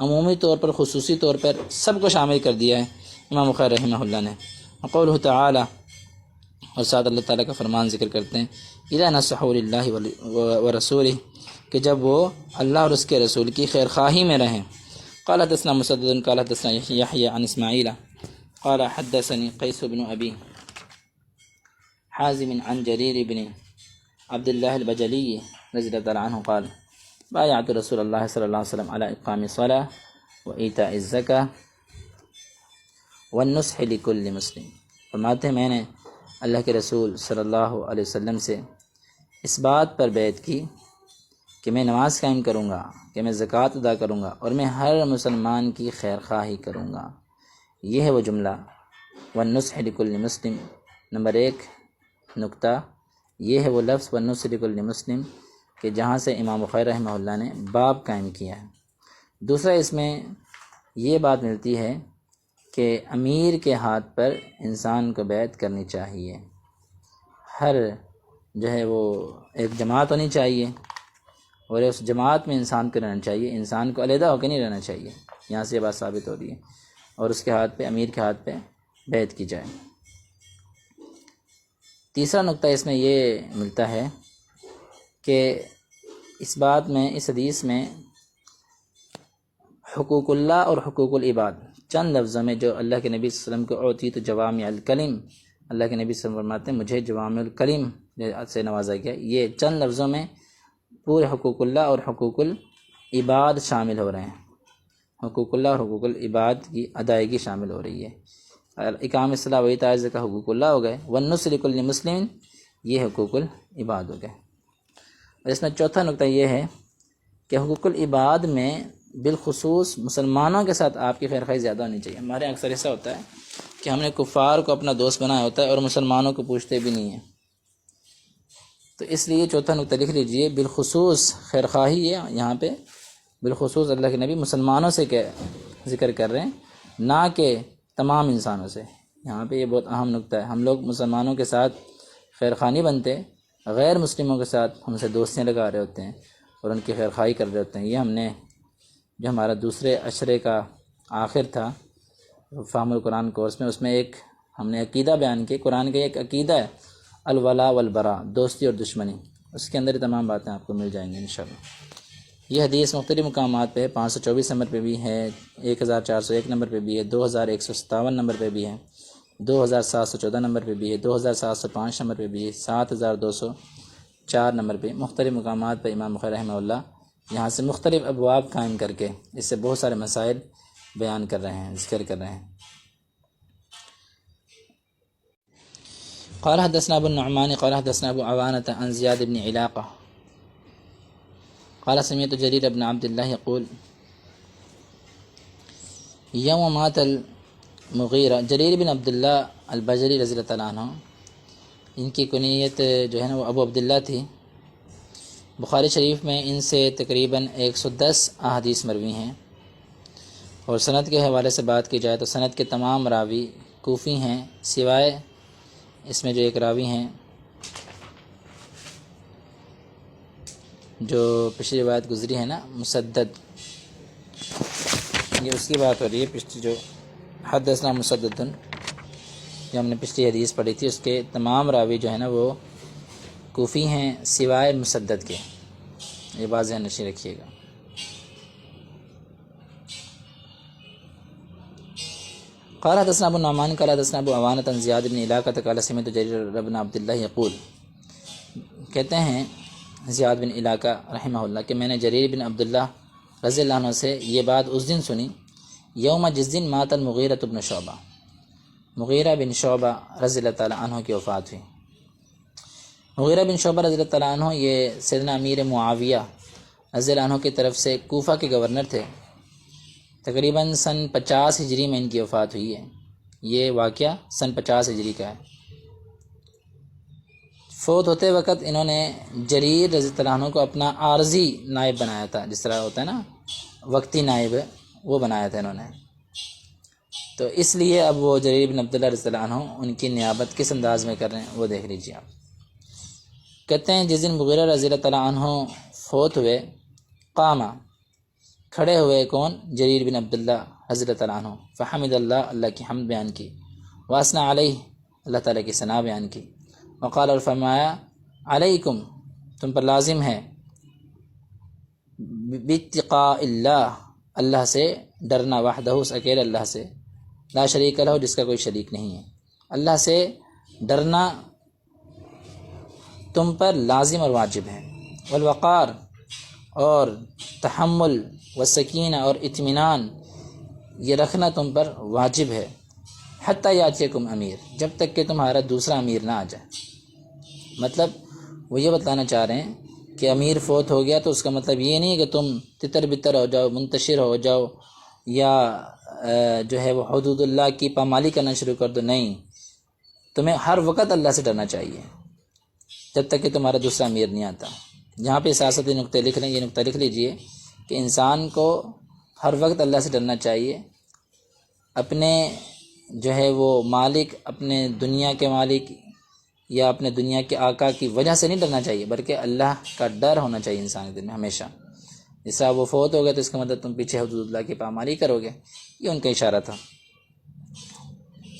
عمومی طور پر، خصوصی طور پر سب کو شامل کر دیا ہے امام بخاری رحمہ اللہ نے۔ قولہ تعالی، اور ساتھ اللہ تعالیٰ کا فرمان ذکر کرتے ہیں، اذا نصحوا للہ ورسولہ، کہ جب وہ اللہ اور اس کے رسول کی خیر خواہی میں رہیں۔ قال حدثنا مسدد قال حدثنا یحیی عن اسماعیل قال حدثني قیس بن ابی حازم عن جریر بن عبد اللہ البجلی رضی اللہ تعالیٰ عنہ قال بایعت رسول اللہ صلی اللہ علیہ وسلم علی اقام الصلاۃ وایتاء الزکاۃ والنصح لکل مسلم۔ فرماتے ہیں میں نے اللہ کے رسول صلی اللہ علیہ وسلم سے اس بات پر بیعت کی کہ میں نماز قائم کروں گا، کہ میں زکوٰۃ ادا کروں گا، اور میں ہر مسلمان کی خیر خواہی کروں گا۔ یہ ہے وہ جملہ، والنصح لکل مسلم۔ نمبر 1 نقطہ یہ ہے وہ لفظ والنصح لکل مسلم کہ جہاں سے امام بخاری رحمہ اللہ نے باب قائم کیا ہے۔ دوسرا اس میں یہ بات ملتی ہے کہ امیر کے ہاتھ پر انسان کو بیعت کرنی چاہیے، ہر جو ہے وہ ایک جماعت ہونی چاہیے، اور اس جماعت میں انسان کو رہنا چاہیے، انسان کو علیحدہ ہو کے نہیں رہنا چاہیے۔ یہاں سے یہ بات ثابت ہو رہی ہے، اور اس کے ہاتھ پہ، امیر کے ہاتھ پہ بیعت کی جائے۔ تیسرا نقطہ اس میں یہ ملتا ہے کہ اس بات میں، اس حدیث میں حقوق اللہ اور حقوق العباد، چند لفظوں میں جو اللہ کے نبی صلی اللہ علیہ وسلم کو اوتیت جوامع الکلم، اللہ کے نبی صلی اللہ علیہ وسلم فرماتے ہیں مجھے جوامع الکلم سے نوازا گیا، یہ چند لفظوں میں پورے حقوق اللہ اور حقوق العباد شامل ہو رہے ہیں۔ حقوق اللہ اور حقوق العباد کی ادائیگی شامل ہو رہی ہے۔ اقام الصلاۃ و ایتاء الزکاۃ حقوق اللہ ہو گئے، والنصح لکل مسلم یہ حقوق العباد ہو گئے۔ اور اس میں چوتھا نقطہ یہ ہے کہ حقوق العباد میں بالخصوص مسلمانوں کے ساتھ آپ کی خیر خواہی زیادہ ہونی چاہیے۔ ہمارے اکثر ایسا ہوتا ہے کہ ہم نے کفار کو اپنا دوست بنایا ہوتا ہے اور مسلمانوں کو پوچھتے بھی نہیں ہیں۔ تو اس لیے چوتھا نقطہ لکھ لیجئے، بالخصوص خیر خواہی ہے یہاں پہ بالخصوص اللہ کے نبی مسلمانوں سے ذکر کر رہے ہیں، نہ کہ تمام انسانوں سے۔ یہاں پہ یہ بہت اہم نقطہ ہے، ہم لوگ مسلمانوں کے ساتھ خیر خواہ نہیں بنتے، غیر مسلموں کے ساتھ ہم سے دوستیاں لگا رہے ہوتے ہیں اور ان کی خیر خواہی کر رہے ہوتے ہیں۔ یہ ہم نے جو ہمارا دوسرے عشرے کا آخر تھا فہم القرآن کورس میں، اس میں ایک ہم نے عقیدہ بیان کی، قرآن کا ایک عقیدہ ہے الولا والبراء، دوستی اور دشمنی، اس کے اندر یہ تمام باتیں آپ کو مل جائیں گی انشاءاللہ۔ یہ حدیث مختلف مقامات پہ ہے، 524 نمبر پہ بھی ہے، 1401 نمبر پہ بھی ہے، 2157 نمبر پہ بھی ہے، 2714 نمبر پہ بھی ہے، 2705 نمبر پہ بھی ہے، 7204 نمبر پہ، مختلف مقامات پہ امام بخاری رحمہ اللہ یہاں سے مختلف ابواب قائم کر کے اس سے بہت سارے مسائل بیان کر رہے ہیں، ذکر کر رہے ہیں۔ قال حدثنا ابو النعمان قال حدثنا ابو عوانة عن زياد بن علاقة قال سمعت جرير بن عبد الله يقول يوم مات المغیرہ، جریر بن عبداللہ البجلی رضی اللہ تعالیٰ عنہ، ان کی کنیت جو ہے نا وہ ابو عبداللہ تھی۔ بخاری شریف میں ان سے تقریباً 110 احادیث مروی ہیں، اور سند کے حوالے سے بات کی جائے تو سند کے تمام راوی کوفی ہیں، سوائے اس میں جو ایک راوی ہیں جو پچھلی روایت گزری ہے نا مسدد، یہ اس کی بات ہو رہی ہے، پچھلی جو حدثنا مسدد جو ہم نے پچھلی حدیث پڑھی تھی، اس کے تمام راوی جو ہے نا وہ کوفی ہیں سوائے مسدد کے، یہ بات ذہن نشین رکھیے گا۔ قال حدثنا ابو النعمان قال حدثنا ابو عوانة عن زیاد بن علاقة قال سمعت جریر بن عبداللہ یقول، کہتے ہیں زیاد بن علاقہ رحمہ اللہ کہ میں نے جریر بن عبداللہ رضی اللہ عنہ سے یہ بات اس دن سنی، یوم جس دن مات المغیرۃ بن شعبہ، مغیرہ بن شعبہ رضی اللہ تعالیٰ عنہ کی وفات ہوئی۔ مغیرہ بن شعبہ رضی اللہ تعالیٰ عنہ یہ سیدنا امیر معاویہ رضی اللہ عنہ کی طرف سے کوفہ کے گورنر تھے، تقریباً سن 50 ہجری میں ان کی وفات ہوئی ہے، یہ واقعہ سن 50 ہجری کا ہے۔ فوت ہوتے وقت انہوں نے جریر رضی اللہ عنہ کو اپنا عارضی نائب بنایا تھا، جس طرح ہوتا ہے نا وقتی نائب، وہ بنایا تھا انہوں نے، تو اس لیے اب وہ جریر بن عبداللہ رضی اللہ عنہ ان کی نیابت کس انداز میں کر رہے ہیں وہ دیکھ لیجیے آپ۔ کہتے ہیں جس دن مغیرہ رضی اللہ تعالیٰ عنہ فوت ہوئے، قامہ کھڑے ہوئے، کون؟ جریر بن عبداللہ رضی اللہ تعالیٰ عنہ، فحمد اللہ، اللہ کی حمد بیان کی، واسنا علیہ، اللہ تعالیٰ کی ثنا بیان کی، وقال، اور فرمایا، علیکم، تم پر لازم ہے، باتقاء اللہ، اللہ سے ڈرنا، وحدہ، اس اکیلے اللہ سے، لا شریک لہ، جس کا کوئی شریک نہیں ہے، اللہ سے ڈرنا تم پر لازم اور واجب ہے، والوقار، اور تحمل، والسکینہ، اور اطمینان یہ رکھنا تم پر واجب ہے، حتیٰ یاتیکم امیر، جب تک کہ تمہارا دوسرا امیر نہ آ جائے۔ مطلب وہ یہ بتانا چاہ رہے ہیں کہ امیر فوت ہو گیا تو اس کا مطلب یہ نہیں کہ تم تتر بتر ہو جاؤ، منتشر ہو جاؤ، یا جو ہے وہ حدود اللہ کی پامالی کرنا شروع کر دو، نہیں، تمہیں ہر وقت اللہ سے ڈرنا چاہیے جب تک کہ تمہارا دوسرا امیر نہیں آتا۔ جہاں پہ سیاستی نقطے لکھ لیں، یہ نقطہ لکھ لیجئے کہ انسان کو ہر وقت اللہ سے ڈرنا چاہیے، اپنے جو ہے وہ مالک، اپنے دنیا کے مالک یا اپنے دنیا کے آقا کی وجہ سے نہیں ڈرنا چاہیے، بلکہ اللہ کا ڈر ہونا چاہیے انسان کے دل میں ہمیشہ۔ جیسا وہ فوت ہو گئے تو اس کا مطلب تم پیچھے حدود اللہ کی پامالی کرو گے، یہ ان کا اشارہ تھا۔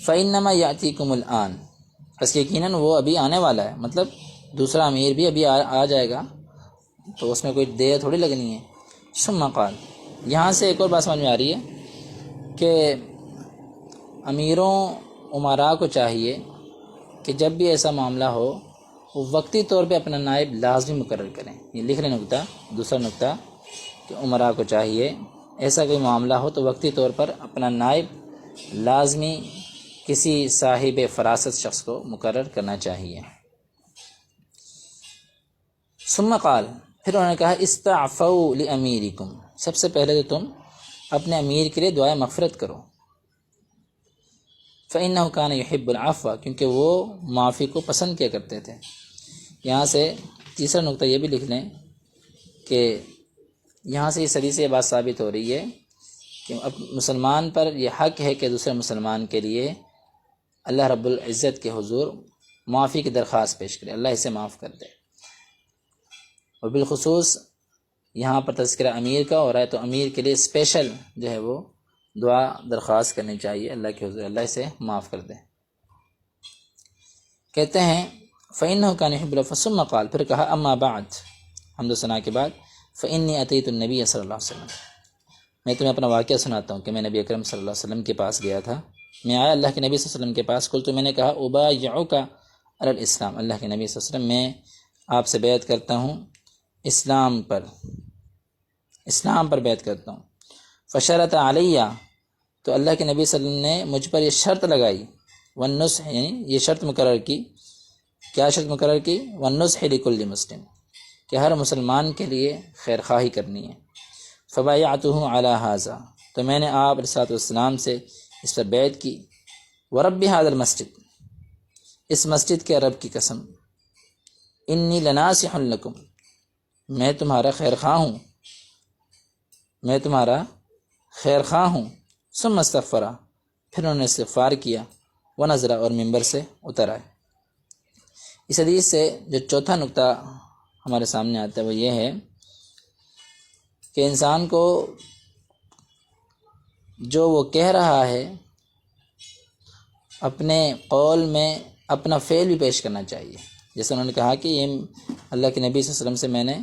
فَإِنَّمَا يَأْتِيكُمُ الْآنَ، بس یقیناً وہ ابھی آنے والا ہے، مطلب دوسرا امیر بھی ابھی آ جائے گا، تو اس میں کوئی دیر تھوڑی لگنی ہے۔ ثم قال، یہاں سے ایک اور بات سمجھ میں آ رہی ہے کہ امیروں امراء کو چاہیے کہ جب بھی ایسا معاملہ ہو وہ وقتی طور پہ اپنا نائب لازمی مقرر کریں۔ یہ لکھ لیں نقطہ، دوسرا نقطہ، کہ امراء کو چاہیے ایسا کوئی معاملہ ہو تو وقتی طور پر اپنا نائب لازمی کسی صاحب فراست شخص کو مقرر کرنا چاہیے۔ ثم قال، پھر انہوں نے کہا، استعفوا لاميركم، سب سے پہلے تو تم اپنے امیر کے لیے دعائے مغفرت کرو، فإنه كان يحب العفو، کیونکہ وہ معافی کو پسند کیا کرتے تھے، یہاں سے تیسرا نقطہ یہ بھی لکھ لیں کہ یہاں سے اس حدیث سے یہ بات ثابت ہو رہی ہے کہ اب مسلمان پر یہ حق ہے کہ دوسرے مسلمان کے لیے اللہ رب العزت کے حضور معافی کی درخواست پیش کرے، اللہ اسے معاف کر دے۔ اور بالخصوص یہاں پر تذکرہ امیر کا ہو رہا ہے تو امیر کے لیے اسپیشل جو ہے وہ دعا درخواست کرنی چاہیے اللہ کے حضور، اللہ اسے معاف کر دے۔ کہتے ہیں فَإِنَّهُ كَانَ يُحِبُّ الْعَفْوَ ثُمَّ قال، پھر کہا اما بعد، حمد و ثنا کے بعد، فَإِنِّي أَتَيْتُ النَّبِيَّ صلی اللہ علیہ وسلم، میں تمہیں اپنا واقعہ سناتا ہوں کہ میں نبی اکرم صلی اللہ علیہ وسلم کے پاس گیا تھا۔ میں آیا اللہ کے نبی صلی اللہ علیہ وسلم کے پاس، قلت، میں نے کہا أُبَايِعُكَ علی الاسلام، اللہ کے نبی صلی اللہ علیہ وسلم میں آپ سے بیعت کرتا ہوں اسلام پر بیعت کرتا ہوں۔ فشرط علیہ، تو اللہ کے نبی صلی اللہ علیہ وسلم نے مجھ پر یہ شرط لگائی، والنصح، یعنی یہ شرط مقرر کی، کیا شرط مقرر کی؟ والنصح لکل مسلم، کہ ہر مسلمان کے لیے خیر خواہی کرنی ہے۔ فبایعتہ علی ھذا، تو میں نے آپ علیہ الصلوۃ والسلام سے اس پر بیعت کی۔ ورب ھذا المسجد، اس مسجد کے رب کی قسم، انی لناصح لکم، میں تمہارا خیر خواہ ہوں، میں تمہارا خیر خواہ ہوں۔ ثم استغفر، پھر انہوں نے استغفار کیا، ونظر، اور ممبر سے اتر آئے۔ اس حدیث سے جو چوتھا نقطہ ہمارے سامنے آتا ہے وہ یہ ہے کہ انسان کو جو وہ کہہ رہا ہے اپنے قول میں اپنا فعل بھی پیش کرنا چاہیے۔ جیسے انہوں نے کہا کہ یہ اللہ کے نبی صلی اللہ علیہ وسلم سے میں نے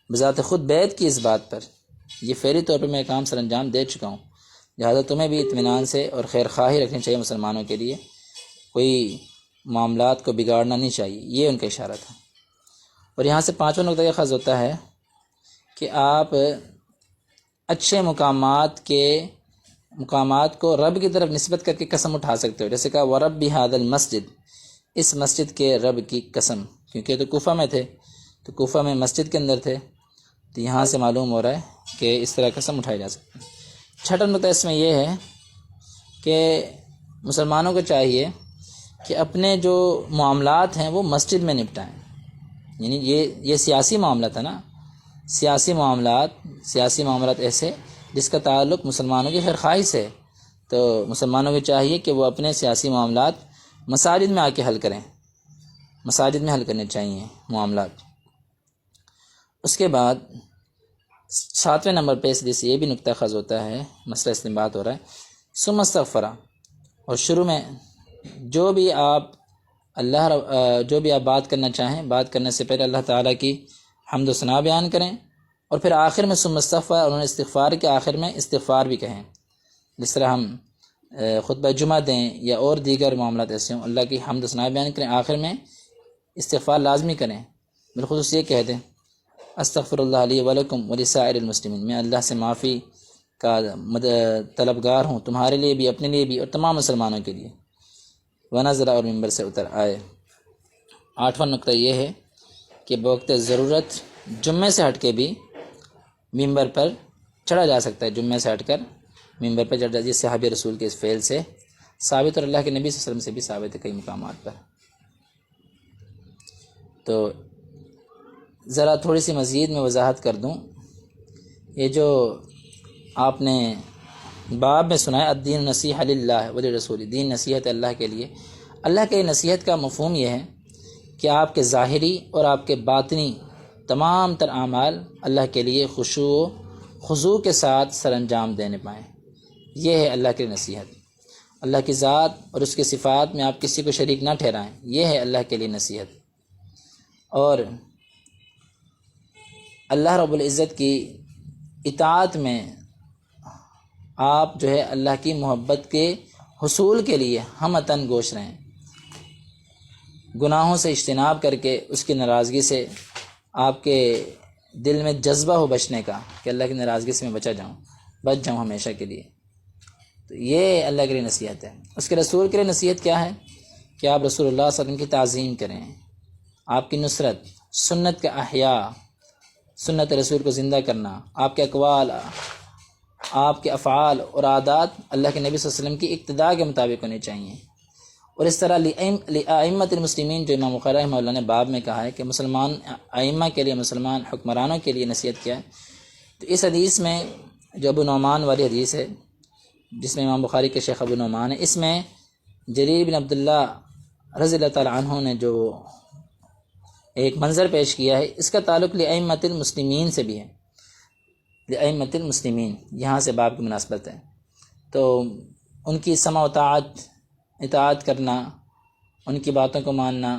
بذات خود بیعت کی اس بات پر، یہ فعلی طور پر میں کام سر انجام دے چکا ہوں، لہٰذا تمہیں بھی اطمینان سے اور خیر خواہی رکھنی چاہیے مسلمانوں کے لیے، کوئی معاملات کو بگاڑنا نہیں چاہیے، یہ ان کا اشارہ تھا۔ اور یہاں سے پانچواں نقطہ یہ اخذ ہوتا ہے کہ آپ اچھے مقامات کو رب کی طرف نسبت کر کے قسم اٹھا سکتے ہو، جیسے کہا ورب ھذا المسجد، اس مسجد کے رب کی قسم، کیونکہ تو کوفہ میں تھے، تو کوفہ میں مسجد کے اندر تھے، تو یہاں سے معلوم ہو رہا ہے کہ اس طرح قسم اٹھائی جا سکتی ہے۔ چھٹا نقطہ اس میں یہ ہے کہ مسلمانوں کو چاہیے کہ اپنے جو معاملات ہیں وہ مسجد میں نپٹائیں، یعنی یہ سیاسی معاملہ تھا نا، سیاسی معاملات ایسے جس کا تعلق مسلمانوں کی خیر خواہی سے، تو مسلمانوں کو چاہیے کہ وہ اپنے سیاسی معاملات مساجد میں آ کے حل کریں، مساجد میں حل کرنے چاہیے معاملات۔ اس کے بعد 7ویں نمبر پہ اس سے یہ بھی نقطہ خاص ہوتا ہے، مسئلہ استنباط ہو رہا ہے، ثم استغفر، اور شروع میں جو بھی آپ بات کرنا چاہیں، بات کرنے سے پہلے اللہ تعالیٰ کی حمد و ثنا بیان کریں، اور پھر آخر میں ثم استغفر، انہوں نے استغفار کے آخر میں استغفار بھی کہیں، جس طرح ہم خطبہ جمعہ دیں یا اور دیگر معاملات ایسے ہوں، اللہ کی حمد و ثنا بیان کریں، آخر میں استغفار لازمی کریں، بالخصوص یہ کہہ دیں استغفر اللہ علی ولکم ولسائر المسلمین، میں اللہ سے معافی کا طلبگار ہوں، تمہارے لیے بھی، اپنے لیے بھی، اور تمام مسلمانوں کے لیے۔ ونظر، اور ممبر سے اتر آئے۔ 8واں نقطہ یہ ہے کہ بوقت ضرورت جمعے سے ہٹ کے بھی ممبر پر چڑھا جا سکتا ہے، جمعے سے ہٹ کر ممبر پر چڑھا، جس صحابی رسول کے اس فعل سے ثابت، اور اللہ کے نبی صلی اللہ علیہ وسلم سے بھی ثابت ہے کئی مقامات پر۔ تو ذرا تھوڑی سی مزید میں وضاحت کر دوں، یہ جو آپ نے باب میں سنا ہے الدین نصیحۃ للہ ولرسول، دین نصیحت اللہ کے لیے، اللہ کے نصیحت کا مفہوم یہ ہے کہ آپ کے ظاہری اور آپ کے باطنی تمام تر اعمال اللہ کے لیے خشوع و خضوع کے ساتھ سر انجام دینے پائیں، یہ ہے اللہ کی نصیحت۔ اللہ کی ذات اور اس کے صفات میں آپ کسی کو شریک نہ ٹھہرائیں، یہ ہے اللہ کے لیے نصیحت۔ اور اللہ رب العزت کی اطاعت میں آپ جو ہے اللہ کی محبت کے حصول کے لیے ہم عطن گوش رہیں، گناہوں سے اجتناب کر کے اس کی ناراضگی سے آپ کے دل میں جذبہ ہو بچنے کا کہ اللہ کی ناراضگی سے میں بچ جاؤں ہمیشہ کے لیے، تو یہ اللہ کے لیے نصیحت ہے۔ اس کے رسول کے لیے نصیحت کیا ہے کہ آپ رسول اللہ صلی اللہ علیہ وسلم کی تعظیم کریں، آپ کی نصرت، سنت کا احیاء، سنت رسول کو زندہ کرنا، آپ کے اقوال، آپ کے افعال اور عادات اللہ کے نبی صلی اللہ علیہ وسلم کی اقتداء کے مطابق ہونے چاہیے، اور اس طرح لأئمۃ المسلمین جو امام بخاری رحمہ اللہ نے باب میں کہا ہے کہ مسلمان ائمہ کے لیے، مسلمان حکمرانوں کے لیے نصیحت کیا ہے، تو اس حدیث میں جو ابو نعمان والی حدیث ہے جس میں امام بخاری کے شیخ ابو نعمان ہے، اس میں جریر بن عبداللہ رضی اللہ تعالیٰ عنہ نے جو ایک منظر پیش کیا ہے، اس کا تعلق لأئمۃ المسلمین سے بھی ہے، لأئمۃ المسلمین، یہاں سے باب کی مناسبت ہے۔ تو ان کی سمع و اطاعت کرنا، ان کی باتوں کو ماننا،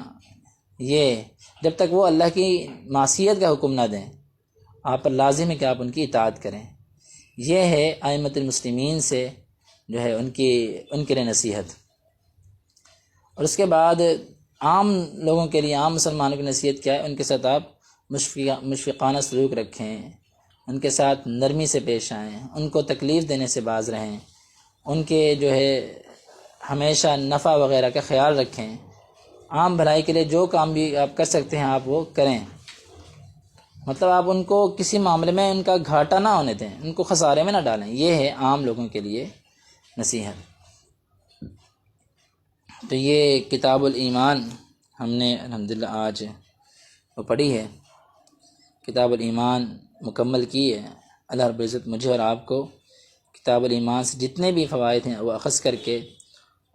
یہ جب تک وہ اللہ کی معصیت کا حکم نہ دیں آپ پر لازم ہے کہ آپ ان کی اطاعت کریں۔ یہ ہے ائمۃ المسلمین سے جو ہے ان کے لیے نصیحت۔ اور اس کے بعد عام لوگوں کے لیے، عام مسلمانوں کی نصیحت کیا ہے؟ ان کے ساتھ آپ مشفقانہ سلوک رکھیں، ان کے ساتھ نرمی سے پیش آئیں، ان کو تکلیف دینے سے باز رہیں، ان کے جو ہے ہمیشہ نفع وغیرہ کا خیال رکھیں، عام بھلائی کے لیے جو کام بھی آپ کر سکتے ہیں آپ وہ کریں، مطلب آپ ان کو کسی معاملے میں ان کا گھاٹا نہ ہونے دیں، ان کو خسارے میں نہ ڈالیں۔ یہ ہے عام لوگوں کے لیے نصیحت۔ تو یہ کتاب الایمان ہم نے الحمدللہ آج وہ پڑھی ہے، کتاب الایمان مکمل کی ہے۔ اللہ رب العزت مجھے اور آپ کو کتاب الایمان سے جتنے بھی فوائد ہیں وہ اخذ کر کے،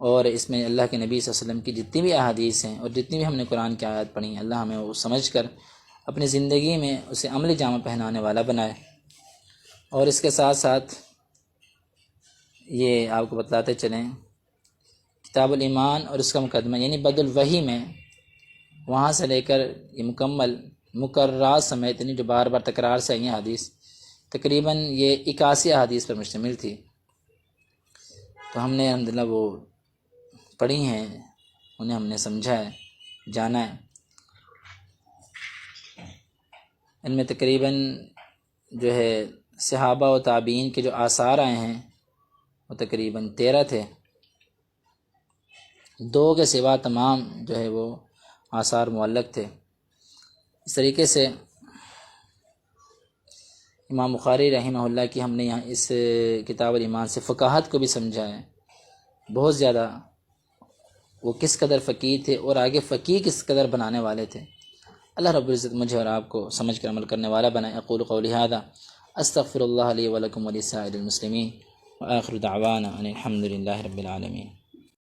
اور اس میں اللہ کے نبی صلی اللہ علیہ وسلم کی جتنی بھی احادیث ہیں اور جتنی بھی ہم نے قرآن کی آیات پڑھی ہیں، اللہ ہمیں وہ سمجھ کر اپنی زندگی میں اسے عملی جامہ پہنانے والا بنائے۔ اور اس کے ساتھ ساتھ یہ آپ کو بتلاتے چلیں، کتاب الایمان اور اس کا مقدمہ یعنی بدء الوحی میں وہاں سے لے کر یہ مکمل مکررات سمیت، یعنی جو بار بار تکرار سے آئی ہیں حدیث، تقریباً یہ 81 احادیث پر مشتمل تھی۔ تو ہم نے الحمدللہ وہ پڑھی ہیں، انہیں ہم نے سمجھا ہے، جانا ہے۔ ان میں تقریباً جو ہے صحابہ و تابعین کے جو آثار آئے ہیں وہ تقریباً 13 تھے، 2 کے سوا تمام جو ہے وہ آثار معلق تھے۔ اس طریقے سے امام بخاری رحمہ اللہ کی ہم نے یہاں اس کتاب الایمان سے فقاہت کو بھی سمجھا ہے، بہت زیادہ وہ کس قدر فقیہ تھے اور آگے فقیہ کس قدر بنانے والے تھے۔ اللہ رب العزت مجھے اور آپ کو سمجھ کر عمل کرنے والا بنائے۔ اقول قولی ھذا استغفر اللہ لی ولکم ولسائر المسلمین وآخر دعوانا ان الحمد للہ رب العالمین۔